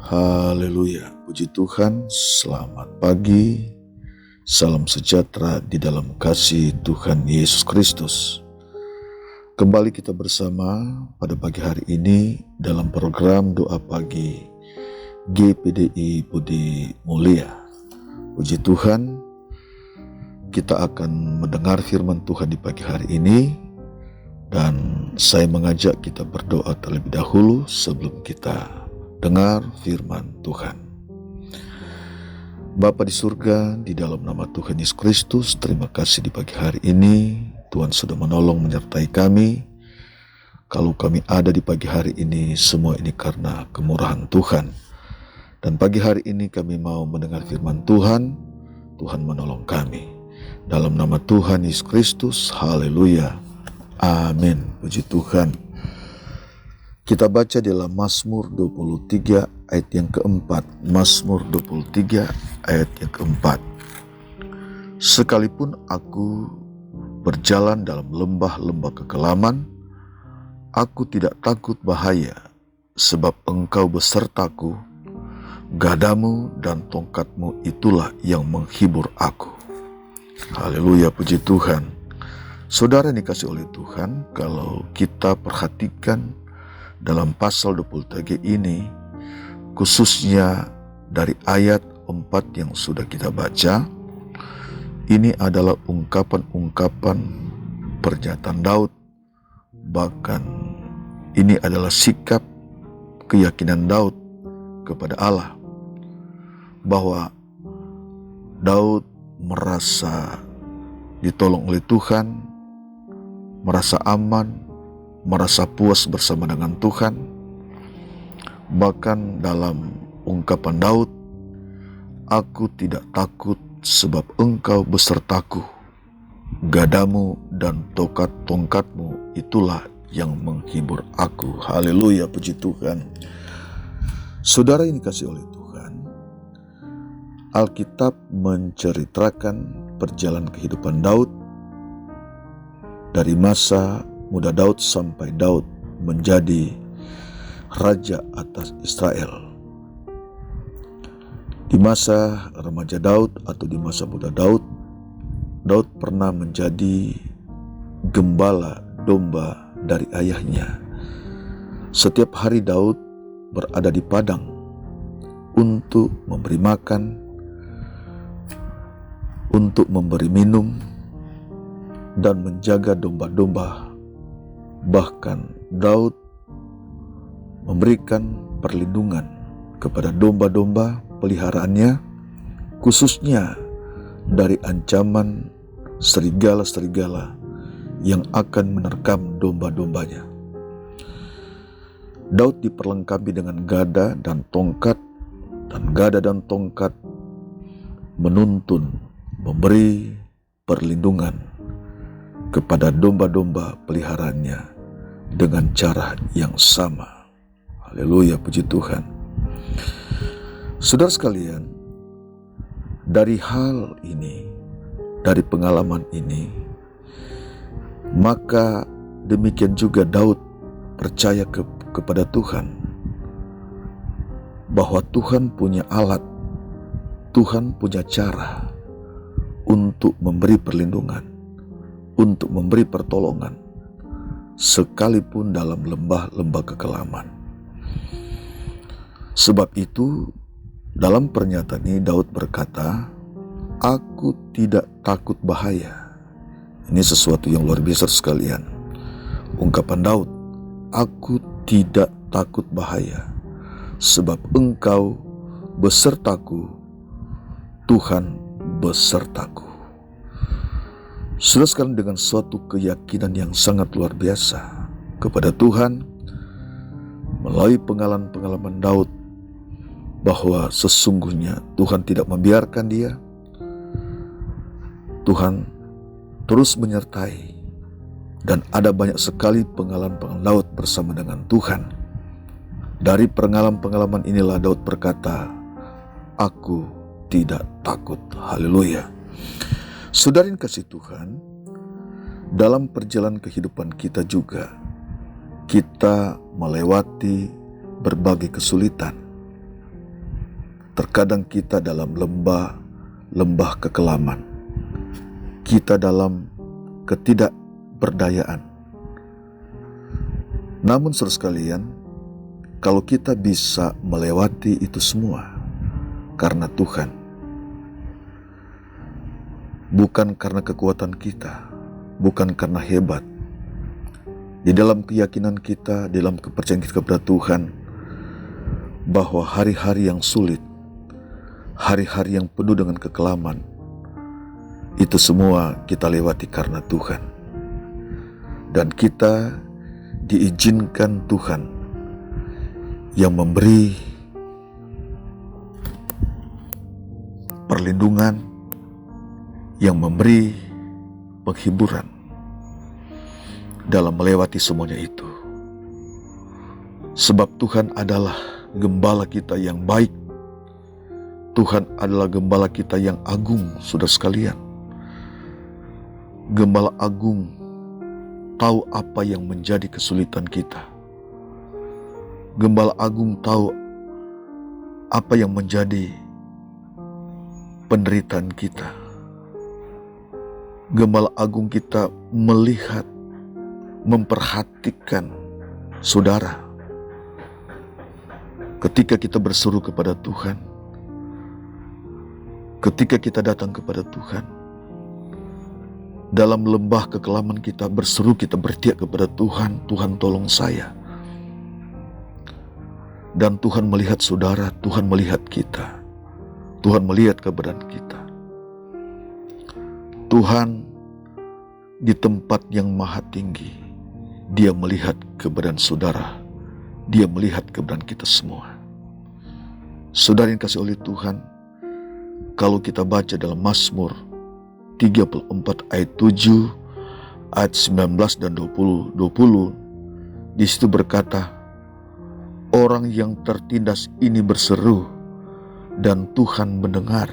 Haleluya, puji Tuhan, selamat pagi, salam sejahtera di dalam kasih Tuhan Yesus Kristus. Kembali kita bersama pada pagi hari ini dalam program doa pagi GPDI Budi Mulia. Puji Tuhan, kita akan mendengar firman Tuhan di pagi hari ini, dan saya mengajak kita berdoa terlebih dahulu sebelum kita dengar firman Tuhan. Bapa di surga, di dalam nama Tuhan Yesus Kristus, terima kasih di pagi hari ini Tuhan sudah menolong menyertai kami. Kalau kami ada di pagi hari ini, semua ini karena kemurahan Tuhan. Dan pagi hari ini kami mau mendengar firman Tuhan. Tuhan menolong kami. Dalam nama Tuhan Yesus Kristus, haleluya, amin. Puji Tuhan. Kita baca dalam Mazmur 23 ayat yang keempat. Mazmur 23 ayat yang keempat. Sekalipun aku berjalan dalam lembah-lembah kekelaman, aku tidak takut bahaya, sebab Engkau besertaku, gadamu dan tongkatmu itulah yang menghibur aku. Haleluya, puji Tuhan. Saudara dikasih oleh Tuhan, kalau kita perhatikan dalam pasal 23 ini, khususnya dari ayat 4 yang sudah kita baca, ini adalah ungkapan-ungkapan pernyataan Daud. Bahkan ini adalah sikap keyakinan Daud kepada Allah, bahwa Daud merasa ditolong oleh Tuhan, merasa aman, merasa puas bersama dengan Tuhan. Bahkan dalam ungkapan Daud, aku tidak takut sebab Engkau besertaku, gadamu dan tongkatmu itulah yang menghibur aku. Haleluya, puji Tuhan. Saudara yang dikasih oleh Tuhan, Alkitab menceritakan perjalanan kehidupan Daud dari masa muda Daud sampai Daud menjadi raja atas Israel. Di masa remaja Daud atau di masa muda Daud, Daud pernah menjadi gembala domba dari ayahnya. Setiap hari Daud berada di padang untuk memberi makan, untuk memberi minum, dan menjaga domba-domba. Bahkan Daud memberikan perlindungan kepada domba-domba peliharaannya, khususnya dari ancaman serigala-serigala yang akan menerkam domba-dombanya. Daud diperlengkapi dengan gada dan tongkat, dan gada dan tongkat menuntun, memberi perlindungan kepada domba-domba peliharaannya dengan cara yang sama. Haleluya, puji Tuhan. Saudara sekalian, dari hal ini, dari pengalaman ini, maka demikian juga Daud percaya kepada Tuhan, bahwa Tuhan punya alat, Tuhan punya cara untuk memberi perlindungan, untuk memberi pertolongan, sekalipun dalam lembah-lembah kekelaman. Sebab itu, dalam pernyataan ini Daud berkata, aku tidak takut bahaya. Ini sesuatu yang luar biasa sekalian. Ungkapan Daud, aku tidak takut bahaya, sebab Engkau besertaku, Tuhan besertaku. Sudah sekarang dengan suatu keyakinan yang sangat luar biasa kepada Tuhan, melalui pengalaman-pengalaman Daud, bahwa sesungguhnya Tuhan tidak membiarkan dia. Tuhan terus menyertai, dan ada banyak sekali pengalaman-pengalaman Daud bersama dengan Tuhan. Dari pengalaman-pengalaman inilah Daud berkata, aku tidak takut. Haleluya. Saudara yang kasih Tuhan, dalam perjalanan kehidupan kita juga, kita melewati berbagai kesulitan, Terkadang kita dalam lembah kekelaman, kita dalam ketidakberdayaan. Namun saudara sekalian, kalau kita bisa melewati itu semua karena Tuhan, bukan karena kekuatan kita, bukan karena hebat. Di dalam keyakinan kita, dalam kepercayaan kita kepada Tuhan, bahwa hari-hari yang sulit, hari-hari yang penuh dengan kekelaman, itu semua kita lewati karena Tuhan. Dan kita diizinkan Tuhan yang memberi perlindungan, yang memberi penghiburan dalam melewati semuanya itu. Sebab Tuhan adalah gembala kita yang baik. Tuhan adalah gembala kita yang agung, saudara sekalian. Gembala agung tahu apa yang menjadi kesulitan kita. Gembala agung tahu apa yang menjadi penderitaan kita. Gembala agung kita melihat, memperhatikan saudara. Ketika kita berseru kepada Tuhan, ketika kita datang kepada Tuhan, dalam lembah kekelaman kita berseru, kita berteriak kepada Tuhan, Tuhan tolong saya. Dan Tuhan melihat saudara, Tuhan melihat kita, Tuhan melihat keberadaan kita. Tuhan di tempat yang maha tinggi, Dia melihat keberadaan saudara, Dia melihat keberadaan kita semua. Saudara yang kasih oleh Tuhan, kalau kita baca dalam Mazmur 34 ayat 7, ayat 19 dan 20, di situ berkata, orang yang tertindas ini berseru dan Tuhan mendengar.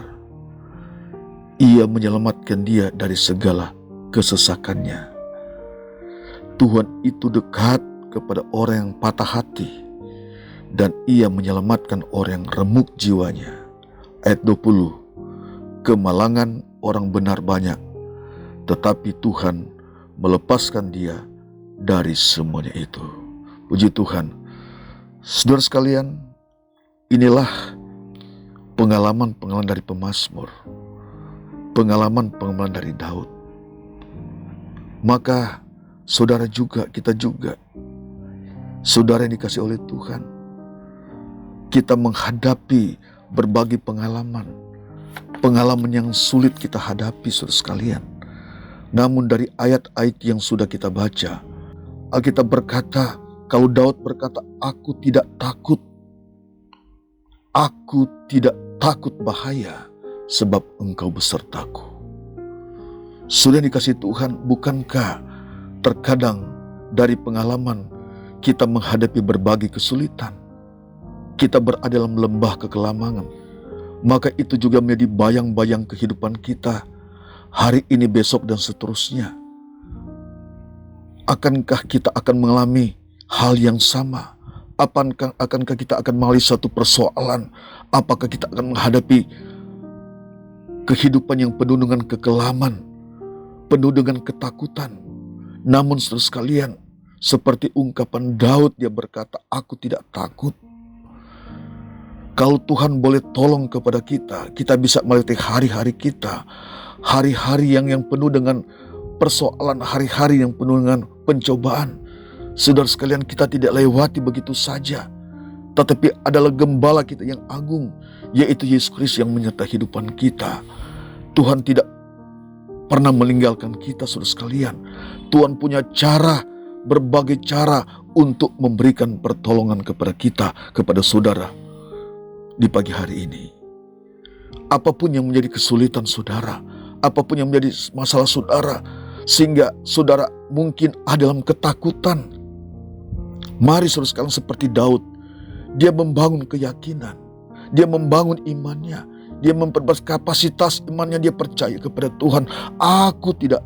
Ia menyelamatkan dia dari segala kesesakannya. Tuhan itu dekat kepada orang yang patah hati dan Ia menyelamatkan orang yang remuk jiwanya. Ayat 20, kemalangan orang benar banyak, tetapi Tuhan melepaskan dia dari semuanya itu. Puji Tuhan. Saudara sekalian, inilah pengalaman-pengalaman dari pemazmur, pengalaman-pengalaman dari Daud. Maka saudara juga, kita juga, saudara yang dikasih oleh Tuhan, kita menghadapi berbagai pengalaman yang sulit kita hadapi, saudara sekalian. Namun dari ayat-ayat yang sudah kita baca, Alkitab berkata, kalau Daud berkata, aku tidak takut bahaya, sebab Engkau besertaku. Sudah dikasih Tuhan, bukankah terkadang dari pengalaman kita menghadapi berbagai kesulitan, kita berada dalam lembah kekelaman, maka itu juga menjadi bayang-bayang kehidupan kita hari ini, besok, dan seterusnya. Akankah kita akan mengalami hal yang sama? Akankah kita akan mengalami suatu persoalan? Apakah kita akan menghadapi kehidupan yang penuh dengan kekelaman, penuh dengan ketakutan? Namun saudara sekalian, seperti ungkapan Daud, dia berkata, aku tidak takut. Kalau Tuhan boleh tolong kepada kita, kita bisa melewati hari-hari kita, hari-hari yang penuh dengan persoalan, hari-hari yang penuh dengan pencobaan. Saudara sekalian, kita tidak lewati begitu saja, tetapi adalah gembala kita yang agung, yaitu Yesus Kristus yang menyertai kehidupan kita. Tuhan tidak pernah meninggalkan kita, saudara sekalian. Tuhan punya cara, berbagai cara untuk memberikan pertolongan kepada kita, kepada saudara. Di pagi hari ini, apapun yang menjadi kesulitan saudara, apapun yang menjadi masalah saudara, sehingga saudara mungkin ada dalam ketakutan, mari saudara sekalian seperti Daud, dia membangun keyakinan, dia membangun imannya, dia memperbaiki kapasitas imannya, dia percaya kepada Tuhan, aku tidak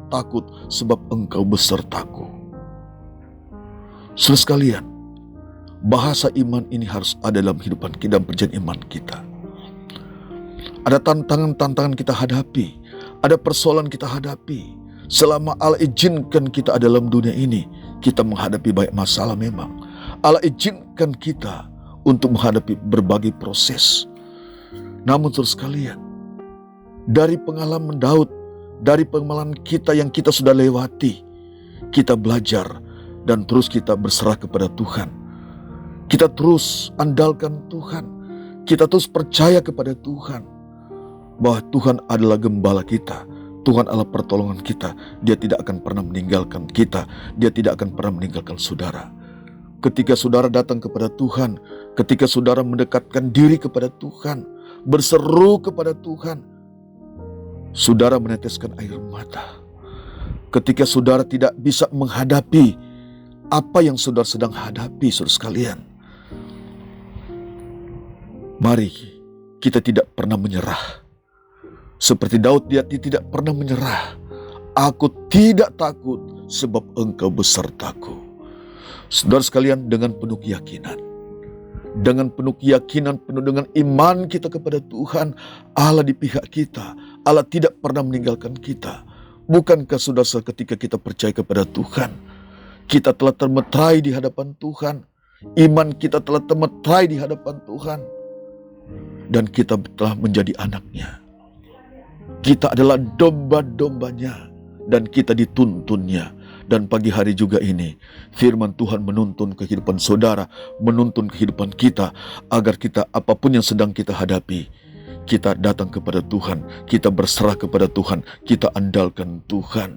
takut sebab Engkau besertaku. Saudara sekalian, bahasa iman ini harus ada dalam kehidupan kita, dalam perjalanan iman kita. Ada tantangan-tantangan kita hadapi, ada persoalan kita hadapi. Selama Allah izinkan kita ada dalam dunia ini, kita menghadapi banyak masalah memang. Allah izinkan kita untuk menghadapi berbagai proses. Namun terus sekalian, dari pengalaman Daud, dari pengalaman kita yang kita sudah lewati, kita belajar dan terus kita berserah kepada Tuhan. Kita terus andalkan Tuhan. Kita terus percaya kepada Tuhan. Bahwa Tuhan adalah gembala kita. Tuhan adalah pertolongan kita. Dia tidak akan pernah meninggalkan kita. Dia tidak akan pernah meninggalkan saudara. Ketika saudara datang kepada Tuhan, ketika saudara mendekatkan diri kepada Tuhan, berseru kepada Tuhan, saudara meneteskan air mata. Ketika saudara tidak bisa menghadapi apa yang saudara sedang hadapi, saudara sekalian, mari kita tidak pernah menyerah. Seperti Daud, dia tidak pernah menyerah. Aku tidak takut sebab Engkau besertaku. Saudara sekalian, dengan penuh keyakinan, penuh dengan iman kita kepada Tuhan, Allah di pihak kita. Allah tidak pernah meninggalkan kita. Bukankah saudara, ketika kita percaya kepada Tuhan, kita telah termeterai di hadapan Tuhan. Iman kita telah termeterai di hadapan Tuhan. Dan kita telah menjadi anaknya. Kita adalah domba-dombanya. Dan kita dituntunnya. Dan pagi hari juga ini, firman Tuhan menuntun kehidupan saudara, menuntun kehidupan kita, agar kita apapun yang sedang kita hadapi, kita datang kepada Tuhan, kita berserah kepada Tuhan, kita andalkan Tuhan.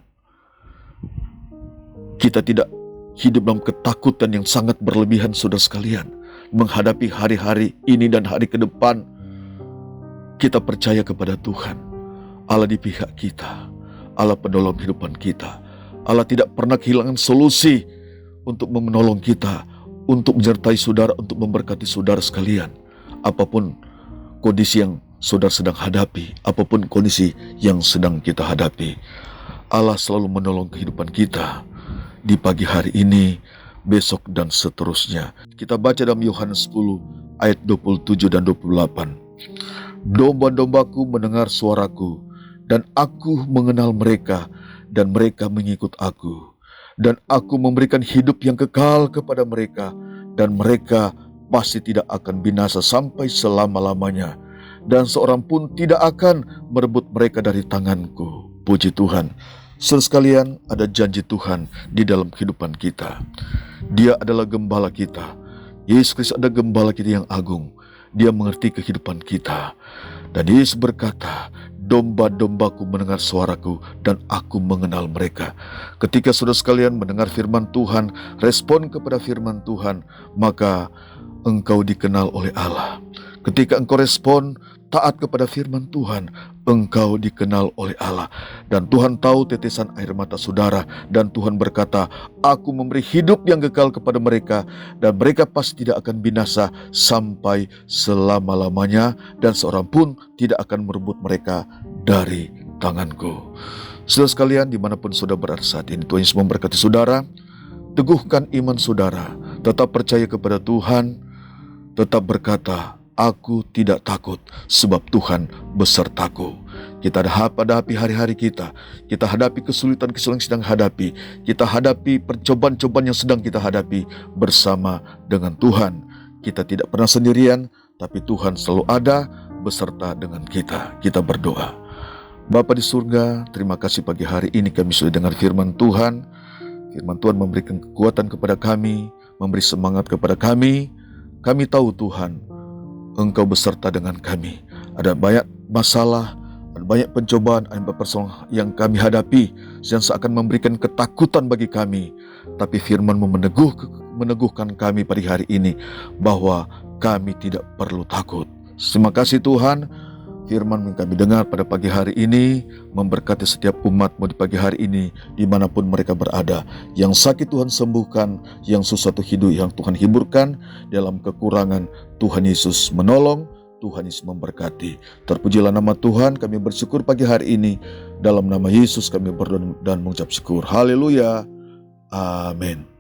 Kita tidak hidup dalam ketakutan yang sangat berlebihan, saudara sekalian. Menghadapi hari-hari ini dan hari ke depan, kita percaya kepada Tuhan. Allah di pihak kita, Allah penolong kehidupan kita. Allah tidak pernah kehilangan solusi untuk menolong kita, untuk menyertai saudara, untuk memberkati saudara sekalian. Apapun kondisi yang saudara sedang hadapi, apapun kondisi yang sedang kita hadapi, Allah selalu menolong kehidupan kita di pagi hari ini, besok dan seterusnya. Kita baca dalam Yohanes 10 ayat 27 dan 28. Domba-dombaku mendengar suaraku, dan aku mengenal mereka, dan mereka mengikut aku. Dan aku memberikan hidup yang kekal kepada mereka, dan mereka pasti tidak akan binasa sampai selama-lamanya. Dan seorang pun tidak akan merebut mereka dari tanganku. Puji Tuhan. Saudara sekalian, ada janji Tuhan di dalam kehidupan kita. Dia adalah gembala kita. Yesus Kristus adalah gembala kita yang agung. Dia mengerti kehidupan kita. Dan Yesus berkata, domba-dombaku mendengar suaraku dan aku mengenal mereka. Ketika saudara sekalian mendengar firman Tuhan, respon kepada firman Tuhan, maka engkau dikenal oleh Allah. Ketika engkau respon taat kepada firman Tuhan, engkau dikenal oleh Allah. Dan Tuhan tahu tetesan air mata saudara. Dan Tuhan berkata, aku memberi hidup yang kekal kepada mereka, dan mereka pasti tidak akan binasa sampai selama-lamanya, dan seorang pun tidak akan merebut mereka dari tanganku. Saudara sekalian, dimanapun saudara berada saat ini, Tuhan Yesus memberkati saudara. Teguhkan iman saudara, tetap percaya kepada Tuhan, tetap berkata, aku tidak takut sebab Tuhan besertaku. Kita hadapi hari-hari kita. Kita hadapi kesulitan-kesulitan yang sedang hadapi. Kita hadapi percobaan-cobaan yang sedang kita hadapi bersama dengan Tuhan. Kita tidak pernah sendirian, tapi Tuhan selalu ada beserta dengan kita. Kita berdoa. Bapa di surga, terima kasih pagi hari ini kami sudah dengar firman Tuhan. Firman Tuhan memberikan kekuatan kepada kami, memberi semangat kepada kami. Kami tahu Tuhan, Engkau beserta dengan kami. Ada banyak masalah, ada banyak pencobaan, ada persoalan yang kami hadapi yang seakan memberikan ketakutan bagi kami. Tapi firman-Mu meneguhkan kami pada hari ini bahwa kami tidak perlu takut. Terima kasih Tuhan. Firman yang kami dengar pada pagi hari ini memberkati setiap umat-Mu di pagi hari ini dimanapun mereka berada. Yang sakit Tuhan sembuhkan, yang susah yang Tuhan hiburkan, dalam kekurangan Tuhan Yesus menolong, Tuhan Yesus memberkati. Terpujilah nama Tuhan, kami bersyukur pagi hari ini. Dalam nama Yesus kami berdoa dan mengucap syukur. Haleluya. Amin.